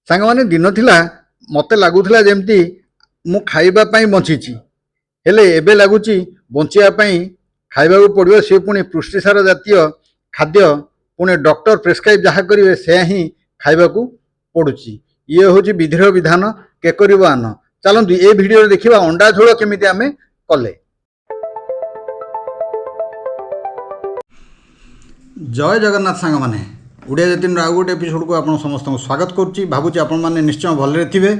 ସାଙ୍ଗମାନେ ଦିନ ଥିଲା ମୋତେ ଲାଗୁଥିଲା ଯେମିତି ମୁଁ ଖାଇବା ପାଇଁ ବଞ୍ଚିଛି, ହେଲେ ଏବେ ଲାଗୁଛି ବଞ୍ଚିବା ପାଇଁ ଖାଇବାକୁ ପଡ଼ିବ ସେ ପୁଣି ପୁଷ୍ଟିସାର ଜାତୀୟ ଖାଦ୍ୟ, ପୁଣି ଡକ୍ଟର ପ୍ରେସ୍କ୍ରାଇବ୍ ଯାହା କରିବେ ସେୟା ହିଁ ଖାଇବାକୁ ପଡ଼ୁଛି। ଇଏ ହେଉଛି ବିଧିର ବିଧାନ, କେ କରିବ ଆନ। ଚାଲନ୍ତୁ ଏ ଭିଡ଼ିଓରେ ଦେଖିବା ଅଣ୍ଡା ଝୋଳ କେମିତି ଆମେ କଲେ। ଜୟ ଜଗନ୍ନାଥ ସାଙ୍ଗମାନେ, ଓଡ଼ିଆ ଜାତିର ଆଉ ଗୋଟେ ଏପିସୋଡ଼କୁ ଆପଣ ସମସ୍ତଙ୍କୁ ସ୍ୱାଗତ କରୁଛି। ଭାବୁଛି ଆପଣମାନେ ନିଶ୍ଚୟ ଭଲରେ ଥିବେ।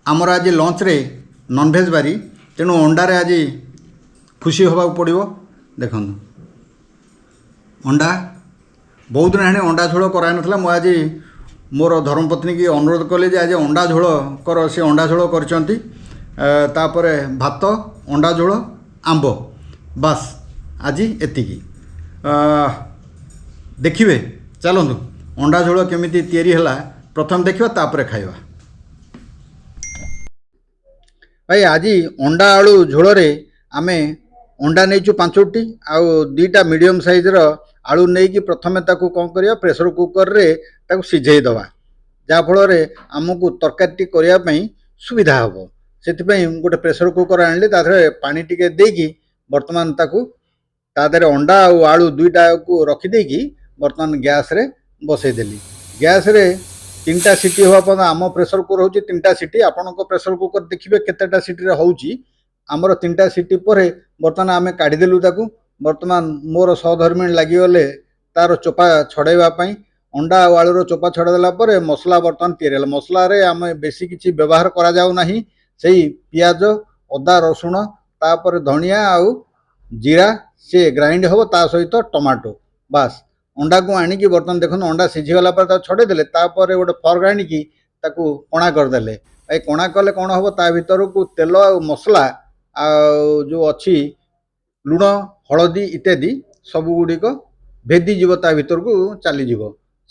ଆମର ଆଜି ଲଞ୍ଚରେ ନନଭେଜ୍ ବାରି, ତେଣୁ ଅଣ୍ଡାରେ ଆଜି ଖୁସି ହେବାକୁ ପଡ଼ିବ। ଦେଖନ୍ତୁ ଅଣ୍ଡା ବହୁତ ଦିନ ହେଲାଣି ଅଣ୍ଡା ଝୋଳ କରାହେଇନଥିଲା। ମୁଁ ଆଜି ମୋର ଧର୍ମପତ୍ନୀକି ଅନୁରୋଧ କଲି ଯେ ଆଜି ଅଣ୍ଡା ଝୋଳ କର, ସେ ଅଣ୍ଡା ଝୋଳ କରିଛନ୍ତି। ତାପରେ ଭାତ, ଅଣ୍ଡା ଝୋଳ, ଆମ୍ବ, ବାସ୍ ଆଜି ଏତିକି। ଦେଖିବେ, ଚାଲନ୍ତୁ ଅଣ୍ଡା ଝୋଳ କେମିତି ତିଆରି ହେଲା ପ୍ରଥମେ ଦେଖିବା, ତାପରେ ଖାଇବା। ଭାଇ ଆଜି ଅଣ୍ଡା ଆଳୁ ଝୋଳରେ ଆମେ ଅଣ୍ଡା ନେଇଛୁ 5ଟି, ଆଉ 2ଟା ମିଡ଼ିୟମ୍ ସାଇଜ୍ର ଆଳୁ ନେଇକି ପ୍ରଥମେ ତାକୁ କ'ଣ କରିବା, ପ୍ରେସର କୁକରରେ ତାକୁ ସିଝେଇ ଦେବା, ଯାହାଫଳରେ ଆମକୁ ତରକାରୀଟି କରିବା ପାଇଁ ସୁବିଧା ହେବ। ସେଥିପାଇଁ ଗୋଟେ ପ୍ରେସର କୁକର ଆଣିଲି, ତା ଦେହରେ ପାଣି ଟିକେ ଦେଇକି ବର୍ତ୍ତମାନ ତାକୁ ତା ଦେହରେ ଅଣ୍ଡା ଆଉ ଆଳୁ 2ଟାକୁ ରଖିଦେଇକି ବର୍ତ୍ତମାନ ଗ୍ୟାସ୍ରେ ବସେଇଦେଲି। ଗ୍ୟାସ୍ରେ 3ଟା ସିଟି ହେବା ପର୍ଯ୍ୟନ୍ତ, ଆମ ପ୍ରେସର କୁକର ହେଉଛି 3ଟା ସିଟି, ଆପଣଙ୍କ ପ୍ରେସର କୁକର ଦେଖିବେ କେତେଟା ସିଟିରେ ହେଉଛି। ଆମର 3ଟା ସିଟି ପରେ ବର୍ତ୍ତମାନ ଆମେ କାଢ଼ିଦେଲୁ ତାକୁ। ବର୍ତ୍ତମାନ ମୋର ସହଧର୍ମିଣୀ ଲାଗିଗଲେ ତାର ଚୋପା ଛଡ଼େଇବା ପାଇଁ। ଅଣ୍ଡା ଆଉ ଆଳୁର ଚୋପା ଛଡ଼େଇ ଦେଲା ପରେ ମସଲା ବର୍ତ୍ତମାନ ତିଆରି ହେଲା। ମସଲାରେ ଆମେ ବେଶୀ କିଛି ବ୍ୟବହାର କରାଯାଉ ନାହିଁ, ସେଇ ପିଆଜ, ଅଦା, ରସୁଣ, ତାପରେ ଧଣିଆ ଆଉ ଜିରା ସେ ଗ୍ରାଇଣ୍ଡ ହେବ, ତା ସହିତ ଟମାଟୋ, ବାସ୍। ଅଣ୍ଡାକୁ ଆଣିକି ବର୍ତ୍ତମାନ ଦେଖନ୍ତୁ ଅଣ୍ଡା ସିଝିଗଲା ପରେ ତାକୁ ଛଡ଼େଇ ଦେଲେ, ତାପରେ ଗୋଟେ ଫର୍କ ଆଣିକି ତାକୁ କଣା କରିଦେଲେ। ଏଇ କଣା କଲେ କ'ଣ ହେବ, ତା ଭିତରକୁ ତେଲ ଆଉ ମସଲା ଆଉ ଯେଉଁ ଅଛି ଲୁଣ, ହଳଦୀ ଇତ୍ୟାଦି ସବୁ ଗୁଡ଼ିକ ଭେଦିଯିବ, ତା ଭିତରକୁ ଚାଲିଯିବ।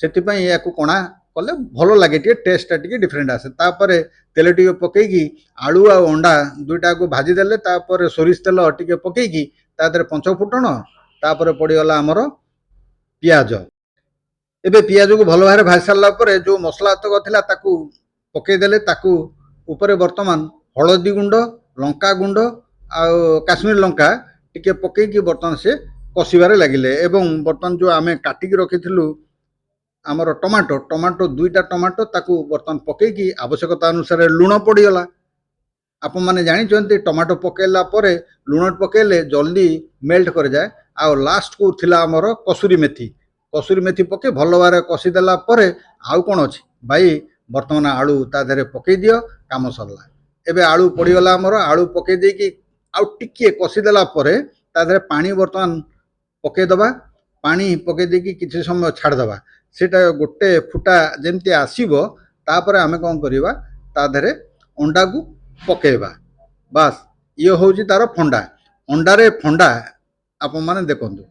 ସେଥିପାଇଁ ଏହାକୁ କଣା କଲେ ଭଲ ଲାଗେ, ଟିକେ ଟେଷ୍ଟଟା ଟିକେ ଡିଫରେଣ୍ଟ ଆସେ। ତାପରେ ତେଲ ଟିକେ ପକେଇକି ଆଳୁ ଆଉ ଅଣ୍ଡା 2ଟାକୁ ଭାଜିଦେଲେ, ତାପରେ ସୋରିଷ ତେଲ ଟିକେ ପକେଇକି ତା ଦେହରେ 5 ଫୁଟଣ, ତାପରେ ପଡ଼ିଗଲା ଆମର ପିଆଜ। ଏବେ ପିଆଜକୁ ଭଲ ଭାବରେ ଭାଜି ସାରିଲା ପରେ ଯେଉଁ ମସଲା ତକ ଥିଲା ତାକୁ ପକେଇଦେଲେ। ତାକୁ ଉପରେ ବର୍ତ୍ତମାନ ହଳଦୀ ଗୁଣ୍ଡ, ଲଙ୍କା ଗୁଣ୍ଡ ଆଉ କାଶ୍ମୀର ଲଙ୍କା ଟିକେ ପକେଇକି ବର୍ତ୍ତମାନ ସେ କଷିବାରେ ଲାଗିଲେ। ଏବଂ ବର୍ତ୍ତମାନ ଯେଉଁ ଆମେ କାଟିକି ରଖିଥିଲୁ ଆମର ଟମାଟୋ 2ଟା ଟମାଟୋ, ତାକୁ ବର୍ତ୍ତମାନ ପକେଇକି ଆବଶ୍ୟକତା ଅନୁସାରେ ଲୁଣ ପଡ଼ିଗଲା। ଆପଣମାନେ ଜାଣିଛନ୍ତି ଟମାଟୋ ପକାଇଲା ପରେ ଲୁଣ ପକାଇଲେ ଜଲ୍ଦି ମେଲ୍ଟ କରିଯାଏ। ଆଉ ଲାଷ୍ଟକୁ ଥିଲା ଆମର କସୁରୀ ମେଥି ପକାଇ ଭଲ ଭାବରେ କଷିଦେଲା ପରେ ଆଉ କ'ଣ ଅଛି ଭାଇ, ବର୍ତ୍ତମାନ ଆଳୁ ତା ଦେହରେ ପକାଇ ଦିଅ, କାମ ସରିଲା। ଏବେ ଆଳୁ ପଡ଼ିଗଲା ଆମର। ଆଳୁ ପକାଇ ଦେଇକି ଆଉ ଟିକିଏ କଷିଦେଲା ପରେ ତା ଦେହରେ ପାଣି ବର୍ତ୍ତମାନ ପକାଇଦେବା। ପାଣି ପକାଇ ଦେଇକି କିଛି ସମୟ ଛାଡ଼ିଦେବା। ସେଇଟା ଗୋଟେ ଫୁଟା ଯେମିତି ଆସିବ, ତାପରେ ଆମେ କ'ଣ କରିବା, ତା ଦେହରେ ଅଣ୍ଡାକୁ ପକାଇବା। ବାସ୍, ଇଏ ହେଉଛି ତାର ଫଣ୍ଡା। ଅଣ୍ଡାରେ ଫଣ୍ଡା ଆପଣମାନେ ଦେଖନ୍ତୁ।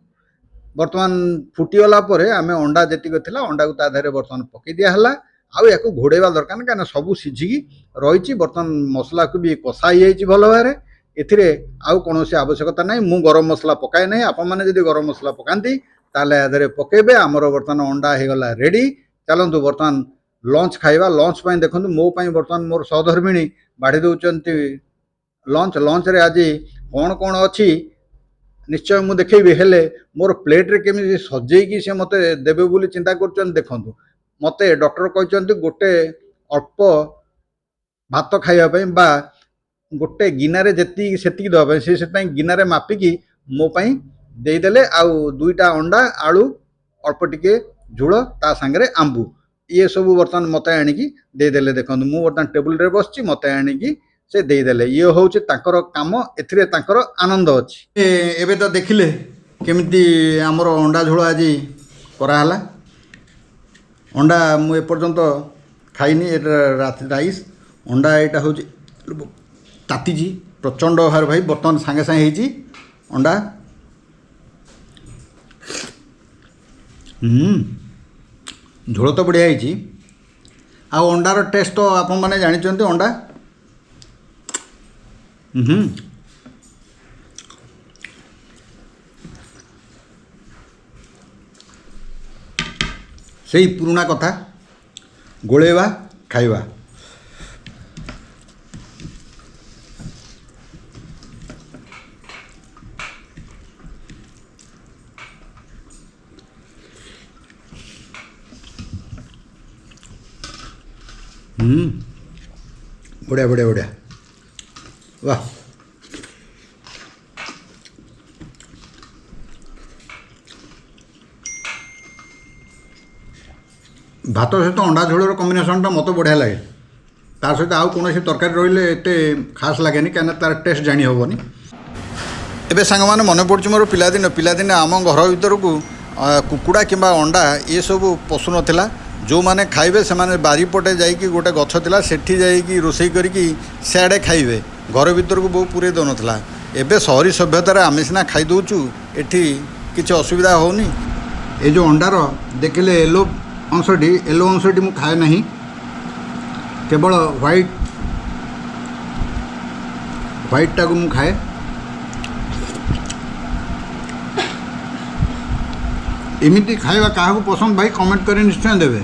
ବର୍ତ୍ତମାନ ଫୁଟିଗଲା ପରେ ଆମେ ଅଣ୍ଡା ଯେତିକି ଥିଲା ଅଣ୍ଡାକୁ ତା ଦେହରେ ବର୍ତ୍ତମାନ ପକାଇ ଦିଆହେଲା। ଆଉ ୟାକୁ ଘୋଡ଼େଇବା ଦରକାର ନାହିଁ, କାହିଁକିନା ସବୁ ସିଝିକି ରହିଛି। ବର୍ତ୍ତମାନ ମସଲାକୁ ବି କଷା ହେଇଯାଇଛି ଭଲ ଭାବରେ। ଏଥିରେ ଆଉ କୌଣସି ଆବଶ୍ୟକତା ନାହିଁ। ମୁଁ ଗରମ ମସଲା ପକାଏ ନାହିଁ, ଆପଣମାନେ ଯଦି ଗରମ ମସଲା ପକାନ୍ତି ତାହେଲେ ୟା ଦେହରେ ପକାଇବେ। ଆମର ବର୍ତ୍ତମାନ ଅଣ୍ଡା ହେଇଗଲା ରେଡ଼ି। ଚାଲନ୍ତୁ ବର୍ତ୍ତମାନ ଲଞ୍ଚ ଖାଇବା। ଲଞ୍ଚ ପାଇଁ ଦେଖନ୍ତୁ ମୋ ପାଇଁ ବର୍ତ୍ତମାନ ମୋର ସହଧର୍ମିଣୀ ବାଢ଼ି ଦେଉଛନ୍ତି ଲଞ୍ଚରେ ଆଜି କ'ଣ କ'ଣ ଅଛି ନିଶ୍ଚୟ ମୁଁ ଦେଖେଇବି, ହେଲେ ମୋର ପ୍ଲେଟ୍ରେ କେମିତି ସଜେଇକି ସେ ମୋତେ ଦେବେ ବୋଲି ଚିନ୍ତା କରୁଛନ୍ତି। ଦେଖନ୍ତୁ, ମୋତେ ଡକ୍ଟର କହିଛନ୍ତି ଗୋଟେ ଅଳ୍ପ ଭାତ ଖାଇବା ପାଇଁ, ବା ଗୋଟେ ଗିନାରେ ଯେତିକି ସେତିକି ଦେବା ପାଇଁ। ସେ ସେଥିପାଇଁ ଗିନାରେ ମାପିକି ମୋ ପାଇଁ ଦେଇଦେଲେ। ଆଉ 2ଟା ଅଣ୍ଡା, ଆଳୁ, ଅଳ୍ପ ଟିକେ ଝୋଳ, ତା ସାଙ୍ଗରେ ଆମ୍ବୁ, ଇଏ ସବୁ ବର୍ତ୍ତମାନ ମୋତେ ଆଣିକି ଦେଇଦେଲେ। ଦେଖନ୍ତୁ ମୁଁ ବର୍ତ୍ତମାନ ଟେବୁଲରେ ବସିଛି, ମୋତେ ଆଣିକି ସେ ଦେଇଦେଲେ। ଇଏ ହେଉଛି ତାଙ୍କର କାମ, ଏଥିରେ ତାଙ୍କର ଆନନ୍ଦ ଅଛି। ଏବେ ତ ଦେଖିଲେ କେମିତି ଆମର ଅଣ୍ଡା ଝୋଳ ଆଜି କରାହେଲା। ଅଣ୍ଡା ମୁଁ ଏପର୍ଯ୍ୟନ୍ତ ଖାଇନି, ଏଟା ରାଇସ୍ ଅଣ୍ଡା। ଏଇଟା ହେଉଛି ତାତିଛି ପ୍ରଚଣ୍ଡ ଭାବରେ ଭାଇ, ବର୍ତ୍ତମାନ ସାଙ୍ଗେ ସାଙ୍ଗେ ହେଇଛି ଅଣ୍ଡା। ଝୋଳ ତ ବଢ଼ିଆ ହେଇଛି। ଆଉ ଅଣ୍ଡାର ଟେଷ୍ଟ ତ ଆପଣମାନେ ଜାଣିଛନ୍ତି। ଅଣ୍ଡା ସେଇ ପୁରୁଣା କଥା, ଗୋଳେଇବା ଖାଇବା। ବଢ଼ିଆ ବଢ଼ିଆ ବଢ଼ିଆ ବାଃ। ଭାତ ସହିତ ଅଣ୍ଡା ଝୋଳର କମ୍ବିନେସନ୍ଟା ମୋତେ ବଢ଼ିଆ ଲାଗେ। ତା ସହିତ ଆଉ କୌଣସି ତରକାରୀ ରହିଲେ ଏତେ ଖାସ୍ ଲାଗେନି, କାହିଁକିନା ତା'ର ଟେଷ୍ଟ ଜାଣି ହେବନି। ଏବେ ସାଙ୍ଗମାନେ ମନେ ପଡ଼ୁଛି ମୋର ପିଲାଦିନେ ଆମ ଘର ଭିତରକୁ କୁକୁଡ଼ା କିମ୍ବା ଅଣ୍ଡା ଏସବୁ ପଶୁନଥିଲା। ଯେଉଁମାନେ ଖାଇବେ ସେମାନେ ବାରିପଟେ ଯାଇକି ଗୋଟେ ଗଛ ଥିଲା, ସେଠି ଯାଇକି ରୋଷେଇ କରିକି ସିଆଡ଼େ ଖାଇବେ, ଘର ଭିତରକୁ ବହୁ ପୁରେଇ ଦେଉନଥିଲା। ଏବେ ସହରୀ ସଭ୍ୟତାରେ ଆମେ ସିନା ଖାଇଦେଉଛୁ, ଏଠି କିଛି ଅସୁବିଧା ହେଉନି। ଏ ଯେଉଁ ଅଣ୍ଡାର ଦେଖିଲେ ୟେଲୋ ଅଂଶଟି ମୁଁ ଖାଏ ନାହିଁ, କେବଳ ହ୍ୱାଇଟ୍ଟାକୁ ମୁଁ ଖାଏ। ଏମିତି ଖାଇବା କାହାକୁ ପସନ୍ଦ ଭାଇ କମେଣ୍ଟ କରି ନିଶ୍ଚୟ ଦେବେ।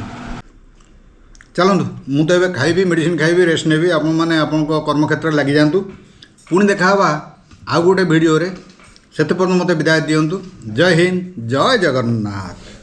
ଚାଲନ୍ତୁ, ମୁଁ ତ ଏବେ ଖାଇବି, ମେଡ଼ିସିନ ଖାଇବି, ରେଷ୍ଟ ନେବି। ଆପଣମାନେ ଆପଣଙ୍କ କର୍ମକ୍ଷେତ୍ରରେ ଲାଗିଯାଆନ୍ତୁ। ପୁଣି ଦେଖା ହେବା ଆଉ ଗୋଟେ ଭିଡ଼ିଓରେ। ସେତେ ପର୍ଯ୍ୟନ୍ତ ମୋତେ ବିଦାୟ ଦିଅନ୍ତୁ। ଜୟ ହିନ୍ଦ, ଜୟ ଜଗନ୍ନାଥ।